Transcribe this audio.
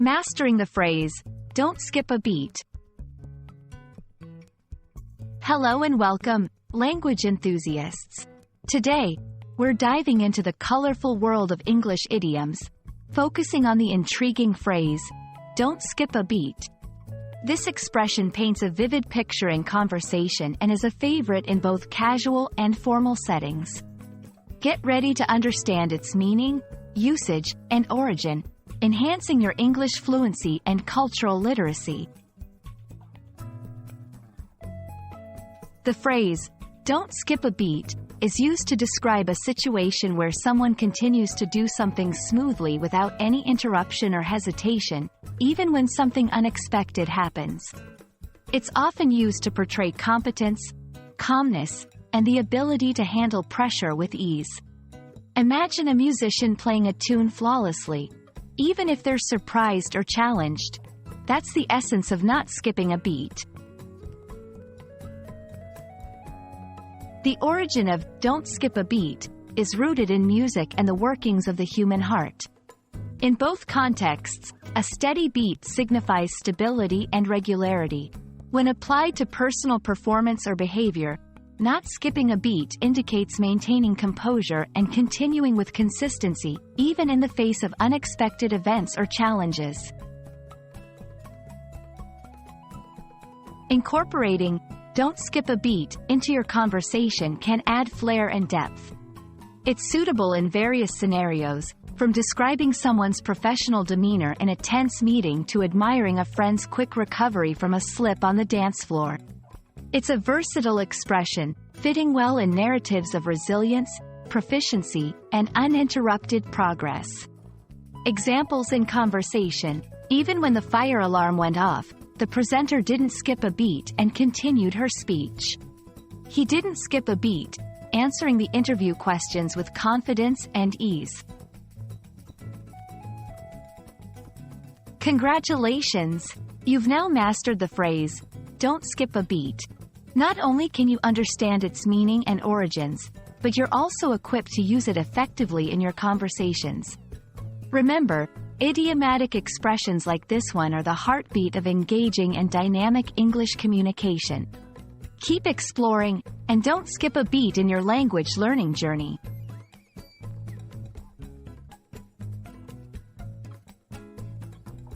Mastering the phrase, don't skip a beat. Hello and welcome, language enthusiasts. Today, we're diving into the colorful world of English idioms, focusing on the intriguing phrase, don't skip a beat. This expression paints a vivid picture in conversation and is a favorite in both casual and formal settings. Get ready to understand its meaning, usage, and origin, enhancing your English fluency and cultural literacy. The phrase, don't skip a beat, is used to describe a situation where someone continues to do something smoothly without any interruption or hesitation, even when something unexpected happens. It's often used to portray competence, calmness, and the ability to handle pressure with ease. Imagine a musician playing a tune flawlessly, even if they're surprised or challenged. That's the essence of not skipping a beat. The origin of "don't skip a beat" is rooted in music and the workings of the human heart. In both contexts, a steady beat signifies stability and regularity. When applied to personal performance or behavior, not skipping a beat indicates maintaining composure and continuing with consistency, even in the face of unexpected events or challenges. Incorporating "don't skip a beat" into your conversation can add flair and depth. It's suitable in various scenarios, from describing someone's professional demeanor in a tense meeting to admiring a friend's quick recovery from a slip on the dance floor. It's a versatile expression, fitting well in narratives of resilience, proficiency, and uninterrupted progress. Examples in conversation: even when the fire alarm went off, the presenter didn't skip a beat and continued her speech. He didn't skip a beat, answering the interview questions with confidence and ease. Congratulations! You've now mastered the phrase, "don't skip a beat." Not only can you understand its meaning and origins, but you're also equipped to use it effectively in your conversations. Remember, idiomatic expressions like this one are the heartbeat of engaging and dynamic English communication. Keep exploring, and don't skip a beat in your language learning journey.